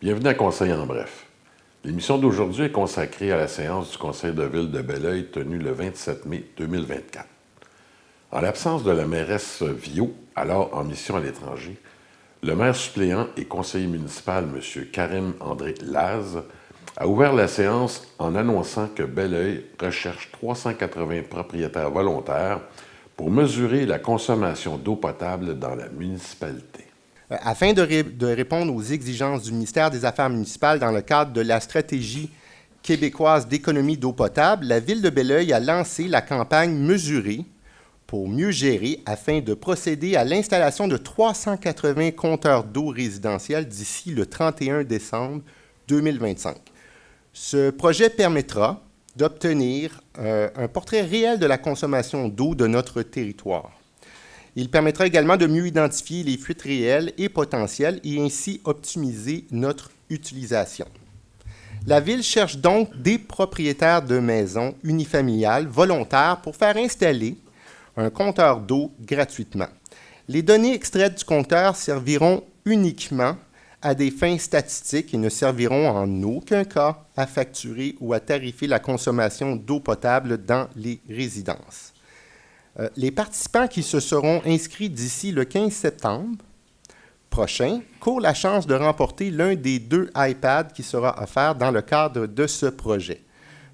Bienvenue à Conseil en bref. L'émission d'aujourd'hui est consacrée à la séance du Conseil de ville de Belleuil tenue le 27 mai 2024. En l'absence de la mairesse Viault, alors en mission à l'étranger, le maire suppléant et conseiller municipal, M. Karim-André Laz, a ouvert la séance en annonçant que Belleuil recherche 380 propriétaires volontaires pour mesurer la consommation d'eau potable dans la municipalité. Afin de répondre aux exigences du ministère des Affaires municipales dans le cadre de la stratégie québécoise d'économie d'eau potable, la Ville de Belleuil a lancé la campagne Mesurer pour mieux gérer afin de procéder à l'installation de 380 compteurs d'eau résidentiels d'ici le 31 décembre 2025. Ce projet permettra d'obtenir un portrait réel de la consommation d'eau de notre territoire. Il permettra également de mieux identifier les fuites réelles et potentielles et ainsi optimiser notre utilisation. La Ville cherche donc des propriétaires de maisons unifamiliales volontaires pour faire installer un compteur d'eau gratuitement. Les données extraites du compteur serviront uniquement à des fins statistiques et ne serviront en aucun cas à facturer ou à tarifer la consommation d'eau potable dans les résidences. Les participants qui se seront inscrits d'ici le 15 septembre prochain courent la chance de remporter l'un des 2 iPads qui sera offert dans le cadre de ce projet.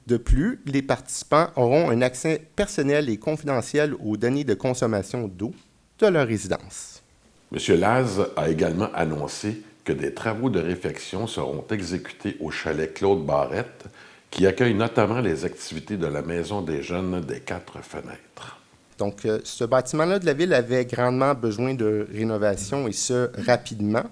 De plus, les participants auront un accès personnel et confidentiel aux données de consommation d'eau de leur résidence. M. Laz a également annoncé que des travaux de réfection seront exécutés au chalet Claude Barrette, qui accueille notamment les activités de la Maison des jeunes des 4 fenêtres. Donc, ce bâtiment-là de la Ville avait grandement besoin de rénovation, et ce, rapidement,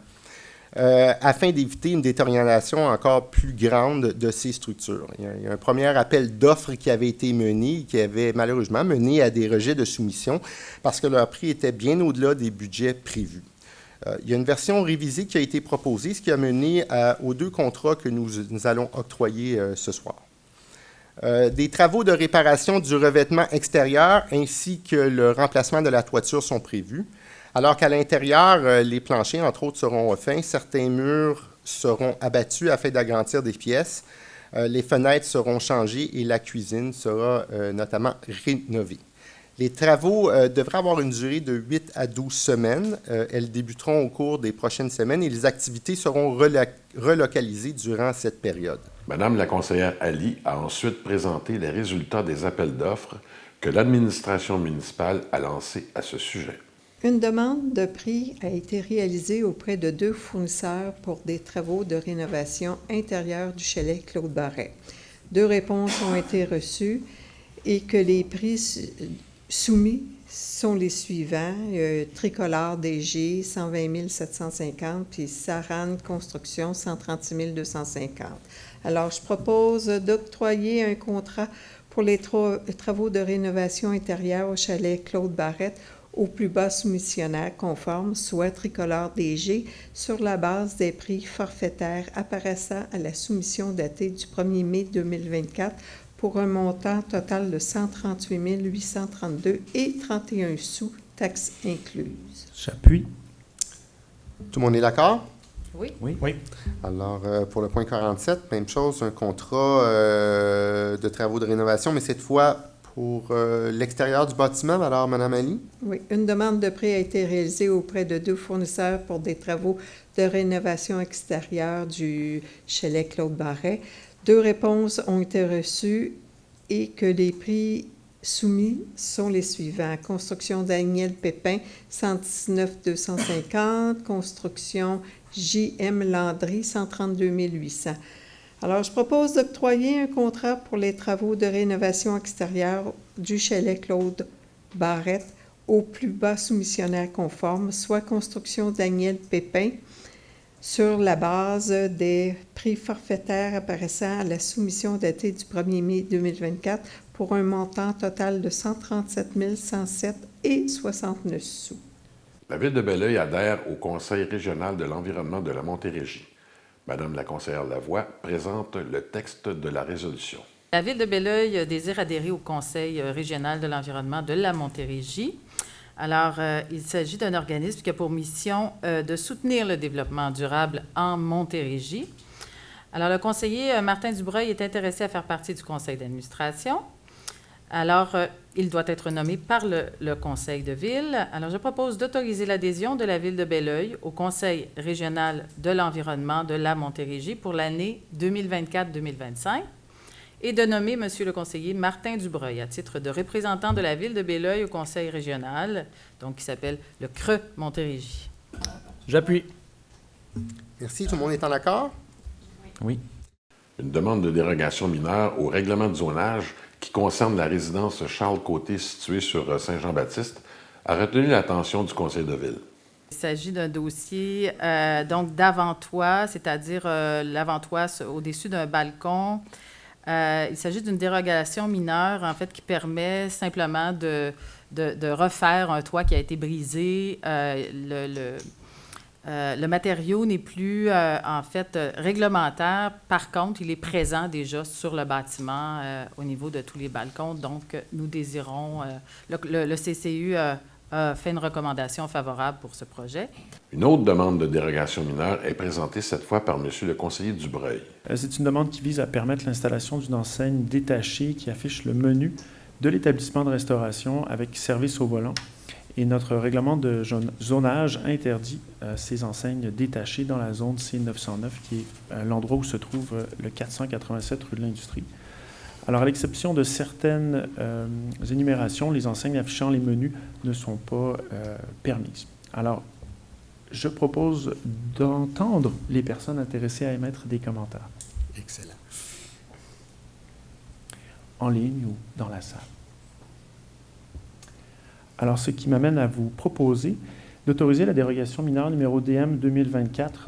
afin d'éviter une détérioration encore plus grande de ces structures. Il y a un premier appel d'offres qui avait été mené, qui avait malheureusement mené à des rejets de soumission, parce que leur prix était bien au-delà des budgets prévus. Il y a une version révisée qui a été proposée, ce qui a mené aux 2 contrats que nous allons octroyer ce soir. Des travaux de réparation du revêtement extérieur ainsi que le remplacement de la toiture sont prévus, alors qu'à l'intérieur, les planchers, entre autres, seront refaits, certains murs seront abattus afin d'agrandir des pièces, les fenêtres seront changées et la cuisine sera notamment rénovée. Les travaux devraient avoir une durée de 8 à 12 semaines. Elles débuteront au cours des prochaines semaines et les activités seront relocalisées durant cette période. Madame la conseillère Ali a ensuite présenté les résultats des appels d'offres que l'administration municipale a lancés à ce sujet. Une demande de prix a été réalisée auprès de 2 fournisseurs pour des travaux de rénovation intérieure du chalet Claude Barret. 2 réponses ont été reçues et que les prix soumis sont les suivants. Tricolore DG, 120 750, puis Saran Construction, 136 250. Alors, je propose d'octroyer un contrat pour les travaux de rénovation intérieure au chalet Claude Barrette au plus bas soumissionnaire conforme, soit Tricolore DG, sur la base des prix forfaitaires apparaissant à la soumission datée du 1er mai 2024 pour un montant total de 138 832 et 31 sous, taxes incluses. J'appuie. Tout le monde est d'accord? Oui. Oui. Alors, pour le point 47, même chose, un contrat de travaux de rénovation, mais cette fois pour l'extérieur du bâtiment. Alors, Mme Ali? Oui. Une demande de prix a été réalisée auprès de 2 fournisseurs pour des travaux de rénovation extérieure du chalet Claude Barret. 2 réponses ont été reçues et que les prix soumis sont les suivants. Construction Daniel Pépin, 119 250. Construction J.M. Landry, 132 800. Alors, je propose d'octroyer un contrat pour les travaux de rénovation extérieure du chalet Claude Barrette au plus bas soumissionnaire conforme, soit Construction Daniel Pépin, sur la base des prix forfaitaires apparaissant à la soumission datée du 1er mai 2024 pour un montant total de 137 107 et 69 sous. La Ville de Belleuil adhère au Conseil régional de l'environnement de la Montérégie. Madame la conseillère Lavoie présente le texte de la résolution. La Ville de Belleuil désire adhérer au Conseil régional de l'environnement de la Montérégie. Alors, il s'agit d'un organisme qui a pour mission de soutenir le développement durable en Montérégie. Alors, le conseiller Martin Dubreuil est intéressé à faire partie du conseil d'administration. Alors, il doit être nommé par le conseil de ville. Alors, je propose d'autoriser l'adhésion de la ville de Belleuil au conseil régional de l'environnement de la Montérégie pour l'année 2024-2025 et de nommer M. le conseiller Martin Dubreuil à titre de représentant de la ville de Belleuil au conseil régional, donc qui s'appelle le CRE Montérégie. J'appuie. Merci. Tout le monde est en accord? Oui. Une demande de dérogation mineure au règlement de zonage qui concerne la résidence Charles Côté située sur Saint-Jean-Baptiste a retenu l'attention du conseil de ville. Il s'agit d'un dossier donc d'avant-toit, c'est-à-dire l'avant-toit au-dessus d'un balcon. Il s'agit d'une dérogation mineure, en fait, qui permet simplement de refaire un toit qui a été brisé. Le matériau n'est plus, en fait, réglementaire. Par contre, il est présent déjà sur le bâtiment au niveau de tous les balcons. Donc, nous désirons... le CCU a fait une recommandation favorable pour ce projet. Une autre demande de dérogation mineure est présentée cette fois par M. le conseiller Dubreuil. C'est une demande qui vise à permettre l'installation d'une enseigne détachée qui affiche le menu de l'établissement de restauration avec service au volant. Et notre règlement de zonage interdit ces enseignes détachées dans la zone C909, qui est l'endroit où se trouve le 487 rue de l'Industrie. Alors, à l'exception de certaines énumérations, les enseignes affichant les menus ne sont pas permises. Alors, je propose d'entendre les personnes intéressées à émettre des commentaires. Excellent. En ligne ou dans la salle. Alors, ce qui m'amène à vous proposer d'autoriser la dérogation mineure numéro DM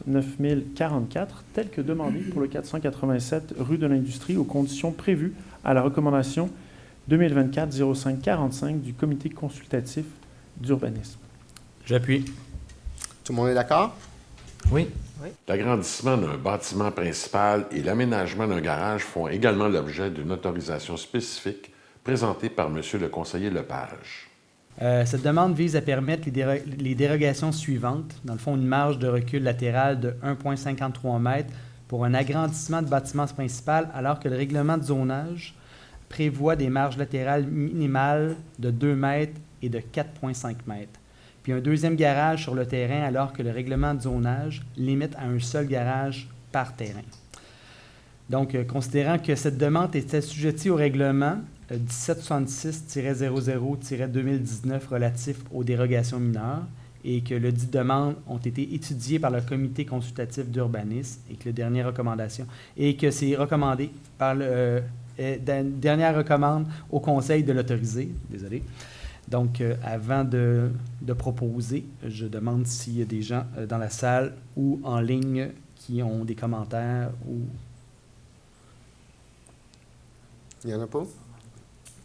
2024-9044, telle que demandée pour le 487 rue de l'Industrie aux conditions prévues à la recommandation 2024-0545 du Comité consultatif d'urbanisme. J'appuie. Tout le monde est d'accord? Oui. L'agrandissement d'un bâtiment principal et l'aménagement d'un garage font également l'objet d'une autorisation spécifique présentée par M. le conseiller Lepage. Cette demande vise à permettre les dérogations suivantes. Dans le fond, une marge de recul latérale de 1,53 m pour un agrandissement de bâtiment principal, alors que le règlement de zonage prévoit des marges latérales minimales de 2 m et de 4,5 m. Puis un deuxième garage sur le terrain, alors que le règlement de zonage limite à un seul garage par terrain. Donc, considérant que cette demande est assujettie au règlement 1766-00-2019 relatif aux dérogations mineures et que le dit demandes ont été étudiées par le comité consultatif d'urbanisme et que le dernier recommandation et que c'est recommandé par le dernière recommande au conseil de l'autoriser. Désolé. Donc, avant de proposer, je demande s'il y a des gens dans la salle ou en ligne qui ont des commentaires ou... Il n'y en a pas? Vous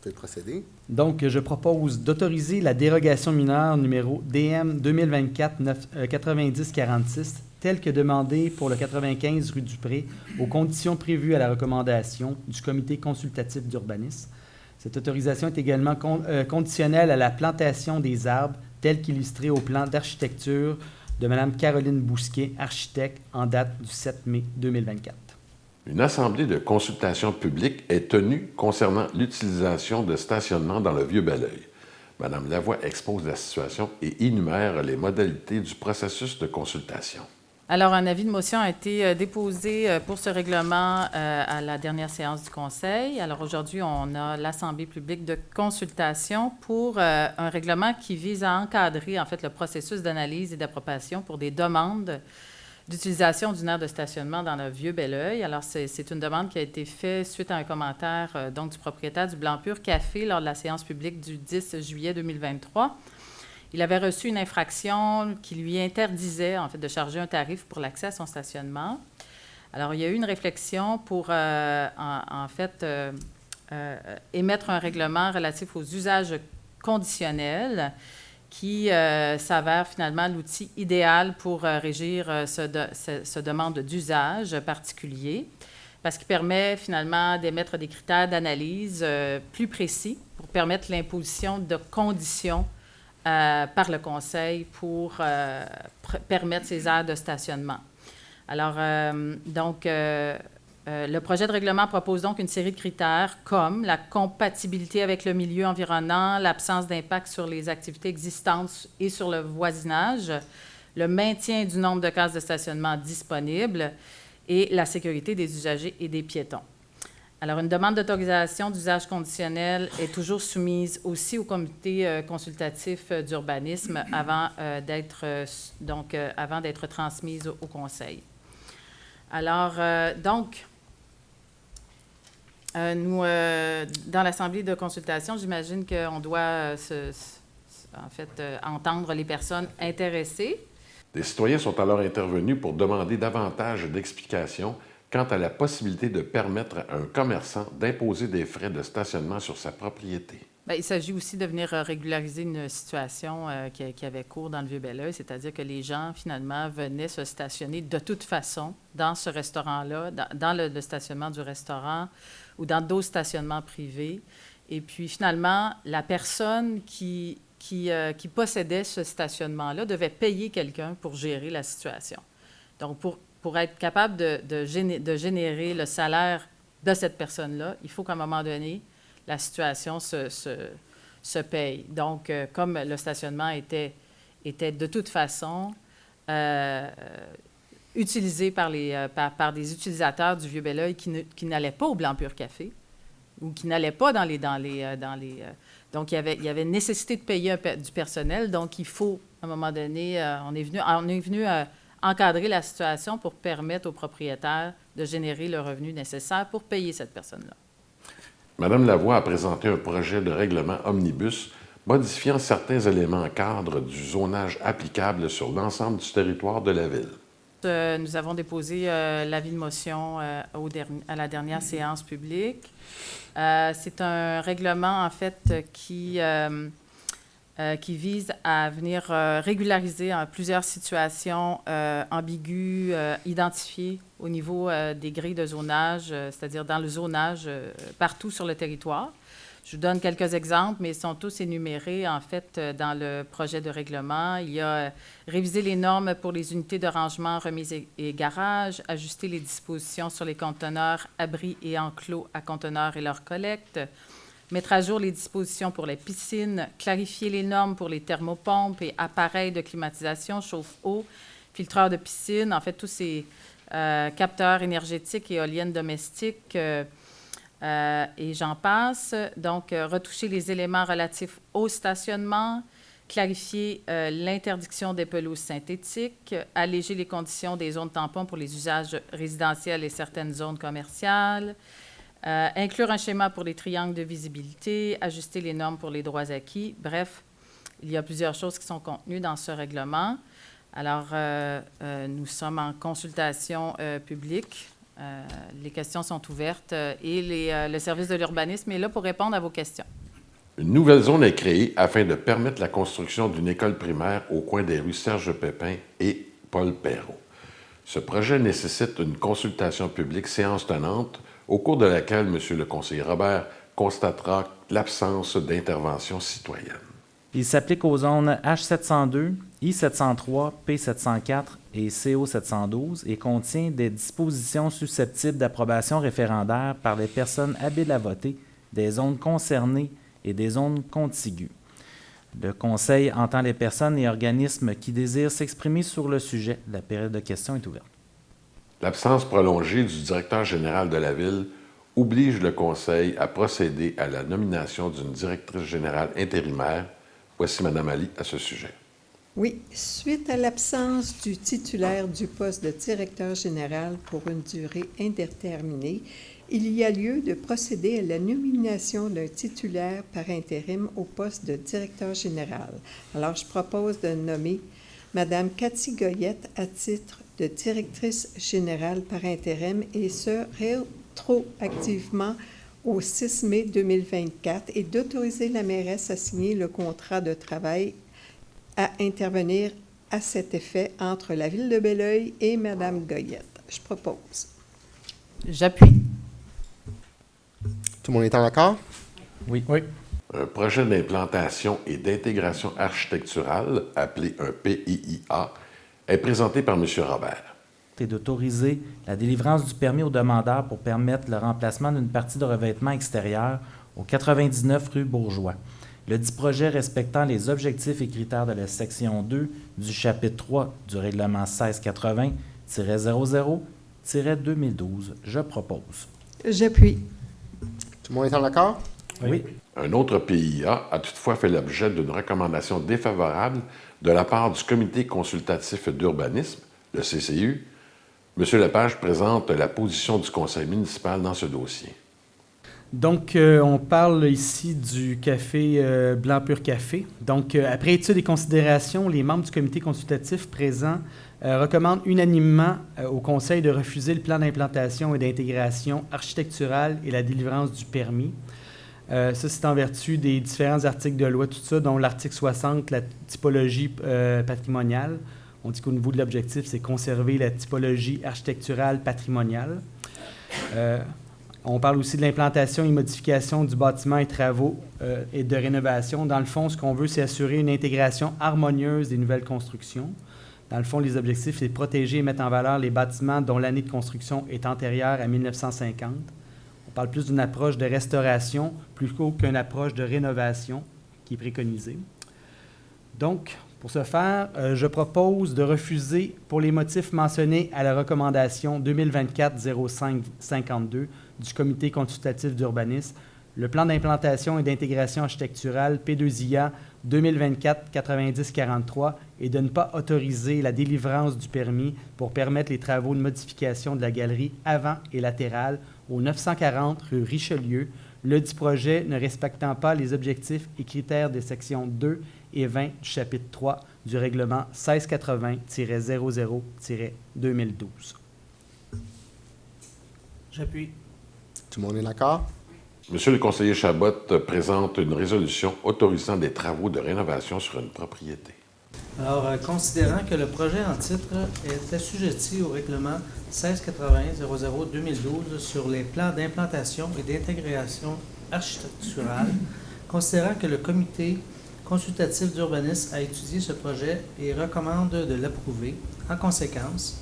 pouvez procéder. Donc, je propose d'autoriser la dérogation mineure numéro DM 2024-9046, telle que demandée pour le 95 rue Dupré, aux conditions prévues à la recommandation du Comité consultatif d'urbanisme. Cette autorisation est également conditionnelle à la plantation des arbres, telle qu'illustrée au plan d'architecture de Mme Caroline Bousquet, architecte, en date du 7 mai 2024. Une assemblée de consultation publique est tenue concernant l'utilisation de stationnement dans le Vieux-Belleuil. Mme Lavoie expose la situation et énumère les modalités du processus de consultation. Alors, un avis de motion a été déposé pour ce règlement à la dernière séance du Conseil. Alors, aujourd'hui, on a l'Assemblée publique de consultation pour un règlement qui vise à encadrer, en fait, le processus d'analyse et d'approbation pour des demandes d'utilisation d'une aire de stationnement dans le Vieux-Belleuil. Alors, c'est une demande qui a été faite suite à un commentaire donc du propriétaire du Blanc Pur Café lors de la séance publique du 10 juillet 2023. Il avait reçu une infraction qui lui interdisait, en fait, de charger un tarif pour l'accès à son stationnement. Alors, il y a eu une réflexion pour, émettre un règlement relatif aux usages conditionnels qui s'avère finalement l'outil idéal pour régir ce demande d'usage particulier, parce qu'il permet finalement d'émettre des critères d'analyse plus précis pour permettre l'imposition de conditions par le Conseil pour permettre ces aires de stationnement. Alors, le projet de règlement propose donc une série de critères comme la compatibilité avec le milieu environnant, l'absence d'impact sur les activités existantes et sur le voisinage, le maintien du nombre de cases de stationnement disponibles et la sécurité des usagers et des piétons. Alors, une demande d'autorisation d'usage conditionnel est toujours soumise aussi au comité consultatif d'urbanisme avant d'être transmise au Conseil. Alors, nous, dans l'Assemblée de consultation, j'imagine qu'on doit entendre les personnes intéressées. Des citoyens sont alors intervenus pour demander davantage d'explications quant à la possibilité de permettre à un commerçant d'imposer des frais de stationnement sur sa propriété. Bien, il s'agit aussi de venir régulariser une situation qui avait cours dans le Vieux-Belleuil, c'est-à-dire que les gens, finalement, venaient se stationner de toute façon dans ce restaurant-là, dans le stationnement du restaurant ou dans d'autres stationnements privés. Et puis, finalement, la personne qui possédait ce stationnement-là devait payer quelqu'un pour gérer la situation. Donc, pour être capable de générer le salaire de cette personne-là, il faut qu'à un moment donné, la situation se paye. Donc, comme le stationnement était de toute façon utilisé par des utilisateurs du Vieux-Belleuil qui n'allaient pas au Blanc-Pur Café ou qui n'allaient pas dans les donc, il y avait nécessité de payer du personnel. Donc, il faut, à un moment donné, on est venu encadrer la situation pour permettre aux propriétaires de générer le revenu nécessaire pour payer cette personne-là. Mme Lavoie a présenté un projet de règlement omnibus modifiant certains éléments cadres du zonage applicable sur l'ensemble du territoire de la Ville. Nous avons déposé l'avis de motion à la dernière séance publique. C'est un règlement, en fait, qui vise à venir régulariser plusieurs situations ambiguës, identifiées au niveau des grilles de zonage, c'est-à-dire dans le zonage partout sur le territoire. Je vous donne quelques exemples, mais ils sont tous énumérés, en fait, dans le projet de règlement. Il y a réviser les normes pour les unités de rangement, remise et garage, ajuster les dispositions sur les conteneurs, abris et enclos à conteneurs et leur collecte, mettre à jour les dispositions pour les piscines, clarifier les normes pour les thermopompes et appareils de climatisation, chauffe-eau, filtreurs de piscine, en fait, tous ces capteurs énergétiques et éoliennes domestiques, et j'en passe. Donc, retoucher les éléments relatifs au stationnement, clarifier l'interdiction des pelouses synthétiques, alléger les conditions des zones tampons pour les usages résidentiels et certaines zones commerciales, inclure un schéma pour les triangles de visibilité, ajuster les normes pour les droits acquis. Bref, il y a plusieurs choses qui sont contenues dans ce règlement. Alors, nous sommes en consultation publique. Les questions sont ouvertes et le service de l'urbanisme est là pour répondre à vos questions. Une nouvelle zone est créée afin de permettre la construction d'une école primaire au coin des rues Serge Pépin et Paul Perrault. Ce projet nécessite une consultation publique séance tenante, au cours de laquelle M. le conseiller Robert constatera l'absence d'intervention citoyenne. Il s'applique aux zones H702, I703, P704 et CO712 et contient des dispositions susceptibles d'approbation référendaire par les personnes habiles à voter des zones concernées et des zones contiguës. Le Conseil entend les personnes et organismes qui désirent s'exprimer sur le sujet. La période de questions est ouverte. L'absence prolongée du directeur général de la Ville oblige le Conseil à procéder à la nomination d'une directrice générale intérimaire. Voici Mme Ali à ce sujet. Oui, suite à l'absence du titulaire du poste de directeur général pour une durée indéterminée, il y a lieu de procéder à la nomination d'un titulaire par intérim au poste de directeur général. Alors, je propose de nommer Mme Cathy Goyette à titre de directrice générale par intérim et ce, rétroactivement au 6 mai 2024 et d'autoriser la mairesse à signer le contrat de travail à intervenir à cet effet entre la Ville de Belleuil et Mme Goyette. Je propose. J'appuie. Tout le monde est en accord? Oui. Un projet d'implantation et d'intégration architecturale, appelé un PIIA, est présenté par M. Robert. Et d'autoriser la délivrance du permis au demandeur pour permettre le remplacement d'une partie de revêtement extérieur au 99 rue Bourgeois. Le dit projet respectant les objectifs et critères de la section 2 du chapitre 3 du règlement 1680-00-2012. Je propose. J'appuie. Tout le monde est en accord? Oui. Un autre PIA a toutefois fait l'objet d'une recommandation défavorable de la part du Comité consultatif d'urbanisme, le CCU. M. Lepage présente la position du conseil municipal dans ce dossier. Donc, on parle ici du café Blanc Pur Café. Donc, après étude et considération, les membres du comité consultatif présent recommandent unanimement au conseil de refuser le plan d'implantation et d'intégration architecturale et la délivrance du permis. Ça, c'est en vertu des différents articles de loi, tout ça, dont l'article 60, la typologie patrimoniale. On dit qu'au niveau de l'objectif, c'est conserver la typologie architecturale patrimoniale. On parle aussi de l'implantation et modification du bâtiment et travaux et de rénovation. Dans le fond, ce qu'on veut, c'est assurer une intégration harmonieuse des nouvelles constructions. Dans le fond, les objectifs, c'est de protéger et mettre en valeur les bâtiments dont l'année de construction est antérieure à 1950. On parle plus d'une approche de restauration plutôt qu'une approche de rénovation qui est préconisée. Donc, pour ce faire, je propose de refuser, pour les motifs mentionnés à la recommandation 2024-05-52 du Comité consultatif d'urbanisme, le plan d'implantation et d'intégration architecturale P2IA 2024-90-43 et de ne pas autoriser la délivrance du permis pour permettre les travaux de modification de la galerie avant et latérale au 940 rue Richelieu, le dit projet ne respectant pas les objectifs et critères des sections 2 et 20 du chapitre 3 du règlement 1680-00-2012. J'appuie. Tout le monde est d'accord? Monsieur le conseiller Chabot présente une résolution autorisant des travaux de rénovation sur une propriété. Alors, considérant que le projet en titre est assujetti au règlement 1680-00-2012 sur les plans d'implantation et d'intégration architecturale, considérant que le comité consultatif d'urbanisme a étudié ce projet et recommande de l'approuver, en conséquence,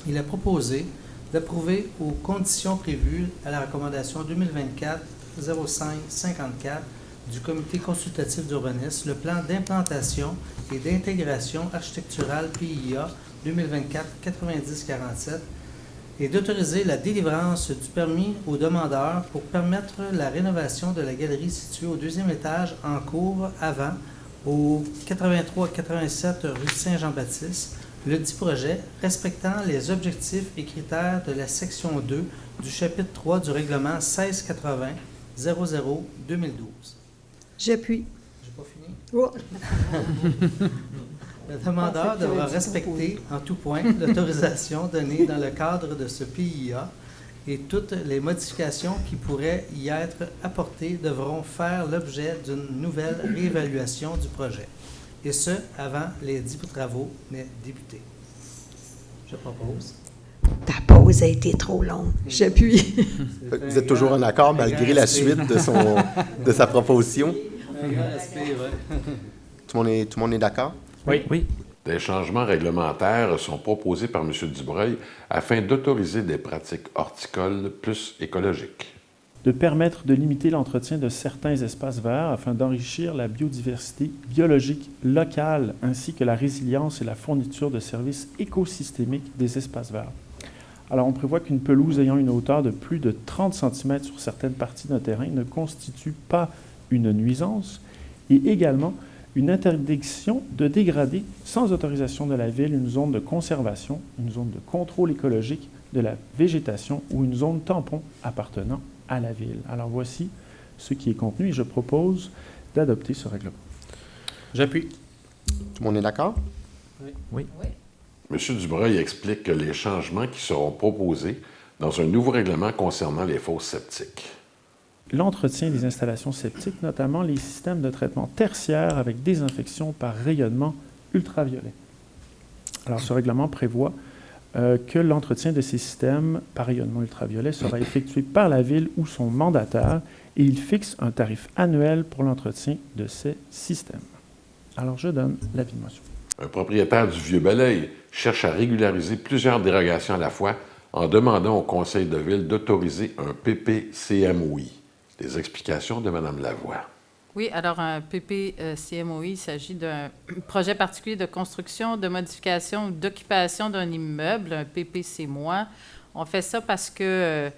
il a proposé d'approuver aux conditions prévues à la recommandation 2024-05-54 du Comité consultatif d'urbanisme le plan d'implantation et d'intégration architecturale PIA 2024-90-47 et d'autoriser la délivrance du permis aux demandeurs pour permettre la rénovation de la galerie située au deuxième étage en cours avant au 83-87 rue Saint-Jean-Baptiste, le dit projet respectant les objectifs et critères de la section 2 du chapitre 3 du règlement 1680-00-2012. J'appuie. J'ai pas fini. Oh. Le demandeur devra respecter en tout point l'autorisation donnée dans le cadre de ce PIA et toutes les modifications qui pourraient y être apportées devront faire l'objet d'une nouvelle réévaluation du projet, et ce, avant les 10 travaux n'aient débuté. Je propose. Ta pause a été trop longue. J'appuie. Vous êtes toujours en accord malgré la suite de sa proposition? Tout le monde est d'accord? Oui. Oui. Des changements réglementaires sont proposés par M. Dubreuil afin d'autoriser des pratiques horticoles plus écologiques. De permettre de limiter l'entretien de certains espaces verts afin d'enrichir la biodiversité biologique locale ainsi que la résilience et la fourniture de services écosystémiques des espaces verts. Alors, on prévoit qu'une pelouse ayant une hauteur de plus de 30 cm sur certaines parties d'un terrain ne constitue pas une nuisance et également une interdiction de dégrader sans autorisation de la ville une zone de conservation, une zone de contrôle écologique de la végétation ou une zone tampon appartenant à la ville. Alors voici ce qui est contenu et je propose d'adopter ce règlement. J'appuie. Tout le monde est d'accord? Oui. M. Dubreuil explique les changements qui seront proposés dans un nouveau règlement concernant les fosses septiques. L'entretien des installations septiques, notamment les systèmes de traitement tertiaire avec désinfection par rayonnement ultraviolet. Alors, ce règlement prévoit que l'entretien de ces systèmes par rayonnement ultraviolet sera effectué par la Ville ou son mandataire et il fixe un tarif annuel pour l'entretien de ces systèmes. Alors, je donne l'avis de motion. Un propriétaire du Vieux-Belleuil cherche à régulariser plusieurs dérogations à la fois en demandant au Conseil de ville d'autoriser un PPCMOI. Des explications de Mme Lavoie. Oui, alors un PPCMOI, il s'agit d'un projet particulier de construction, de modification ou d'occupation d'un immeuble, un PPCMOI. On fait ça parce que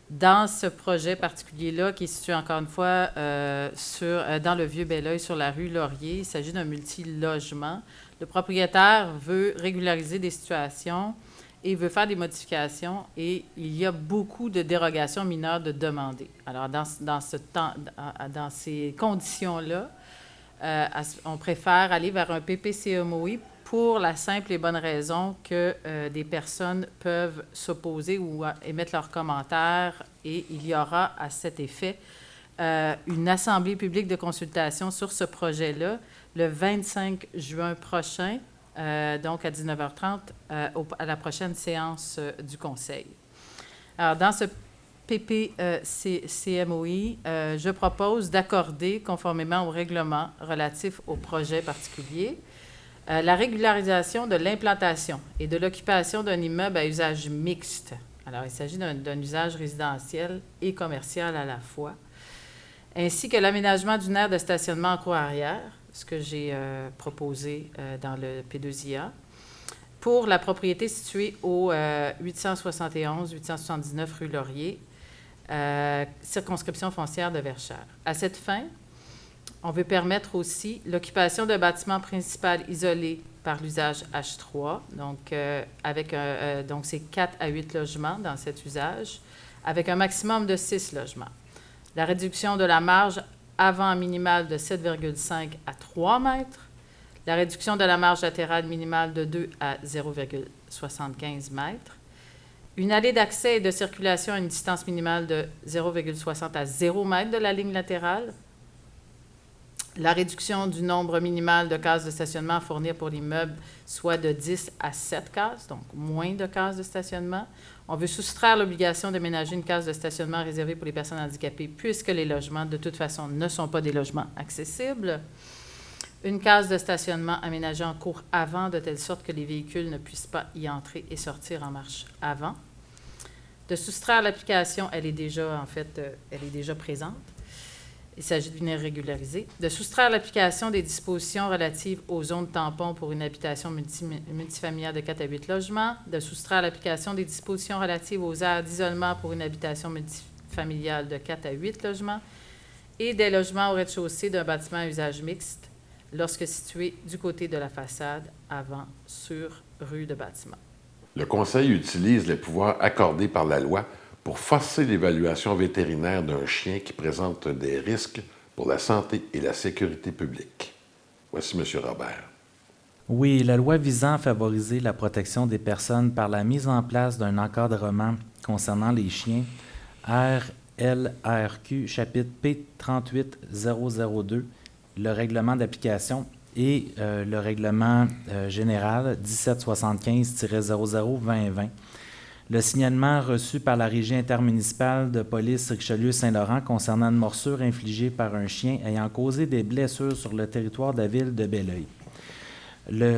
dans ce projet particulier-là, qui est situé encore une fois dans le Vieux-Belleuil, sur la rue Laurier, il s'agit d'un multilogement. Le propriétaire veut régulariser des situations et veut faire des modifications et il y a beaucoup de dérogations mineures de demander. Alors, dans ces conditions-là, on préfère aller vers un PPCMOI pour la simple et bonne raison que des personnes peuvent s'opposer ou émettre leurs commentaires et il y aura à cet effet une assemblée publique de consultation sur ce projet-là le 25 juin prochain, donc à 19h30, à la prochaine séance du Conseil. Alors, dans ce PPCMOI, je propose d'accorder, conformément au règlement relatif au projet particulier, la régularisation de l'implantation et de l'occupation d'un immeuble à usage mixte. Alors, il s'agit d'un usage résidentiel et commercial à la fois, ainsi que l'aménagement d'une aire de stationnement en cour arrière, ce que j'ai proposé dans le P2IA, pour la propriété située au 871-879 rue Laurier, circonscription foncière de Verchères. À cette fin, on veut permettre aussi l'occupation d'un bâtiment principal isolé par l'usage H3, donc donc c'est 4 à 8 logements dans cet usage, avec un maximum de 6 logements. La réduction de la marge avant minimale de 7,5 à 3 mètres, la réduction de la marge latérale minimale de 2 à 0,75 mètres, une allée d'accès et de circulation à une distance minimale de 0,60 à 0 mètre de la ligne latérale, la réduction du nombre minimal de cases de stationnement à fournir pour l'immeuble, soit de 10 à 7 cases, donc moins de cases de stationnement. On veut soustraire l'obligation d'aménager une case de stationnement réservée pour les personnes handicapées, puisque les logements, de toute façon, ne sont pas des logements accessibles. Une case de stationnement aménagée en cours avant, de telle sorte que les véhicules ne puissent pas y entrer et sortir en marche avant. De soustraire l'application, elle est déjà présente. Il s'agit de venir régulariser. De soustraire l'application des dispositions relatives aux zones tampons pour une habitation multifamiliale de 4 à 8 logements. De soustraire l'application des dispositions relatives aux aires d'isolement pour une habitation multifamiliale de 4 à 8 logements. Et des logements au rez-de-chaussée d'un bâtiment à usage mixte lorsque situé du côté de la façade avant sur rue de bâtiment. Le Conseil utilise les pouvoirs accordés par la loi pour forcer l'évaluation vétérinaire d'un chien qui présente des risques pour la santé et la sécurité publique. Voici M. Robert. Oui, la loi visant à favoriser la protection des personnes par la mise en place d'un encadrement concernant les chiens, RLRQ, chapitre P38002, le règlement d'application et le règlement général 1775-00-2020. Le signalement reçu par la Régie intermunicipale de police Richelieu-Saint-Laurent concernant une morsure infligée par un chien ayant causé des blessures sur le territoire de la ville de Belleuil.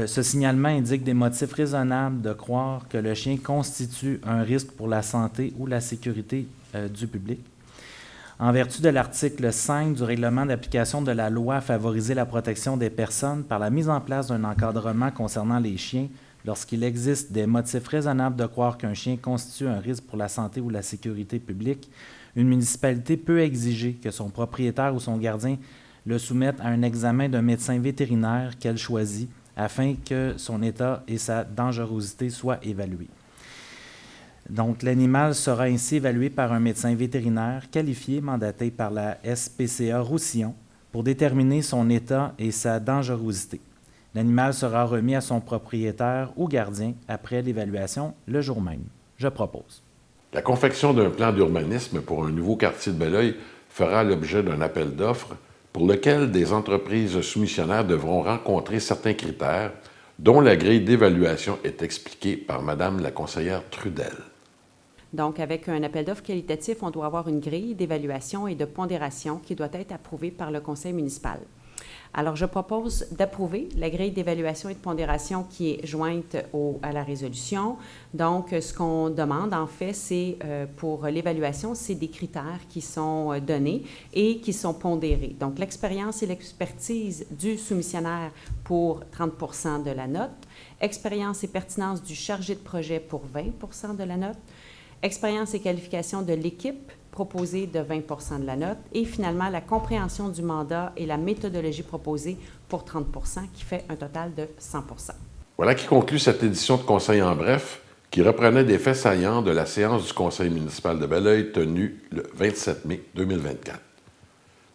Ce signalement indique des motifs raisonnables de croire que le chien constitue un risque pour la santé ou la sécurité du public. En vertu de l'article 5 du règlement d'application de la loi à favoriser la protection des personnes par la mise en place d'un encadrement concernant les chiens, lorsqu'il existe des motifs raisonnables de croire qu'un chien constitue un risque pour la santé ou la sécurité publique, une municipalité peut exiger que son propriétaire ou son gardien le soumette à un examen d'un médecin vétérinaire qu'elle choisit afin que son état et sa dangerosité soient évalués. Donc, l'animal sera ainsi évalué par un médecin vétérinaire qualifié, mandaté par la SPCA Roussillon, pour déterminer son état et sa dangerosité. L'animal sera remis à son propriétaire ou gardien après l'évaluation le jour même. Je propose. La confection d'un plan d'urbanisme pour un nouveau quartier de Belleuil fera l'objet d'un appel d'offres pour lequel des entreprises soumissionnaires devront rencontrer certains critères, dont la grille d'évaluation est expliquée par Madame la conseillère Trudel. Donc, avec un appel d'offres qualitatif, on doit avoir une grille d'évaluation et de pondération qui doit être approuvée par le conseil municipal. Alors, je propose d'approuver la grille d'évaluation et de pondération qui est jointe à la résolution. Donc, ce qu'on demande, en fait, c'est pour l'évaluation, c'est des critères qui sont donnés et qui sont pondérés. Donc, l'expérience et l'expertise du soumissionnaire pour 30 de la note, expérience et pertinence du chargé de projet pour 20 de la note, expérience et qualification de l'équipe proposée de 20 de la note, et finalement la compréhension du mandat et la méthodologie proposée pour 30 qui fait un total de 100 Voilà qui conclut cette édition de Conseil en bref, qui reprenait des faits saillants de la séance du Conseil municipal de Belleuil tenue le 27 mai 2024.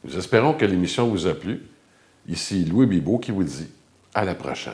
Nous espérons que l'émission vous a plu. Ici Louis Bibeau qui vous dit à la prochaine.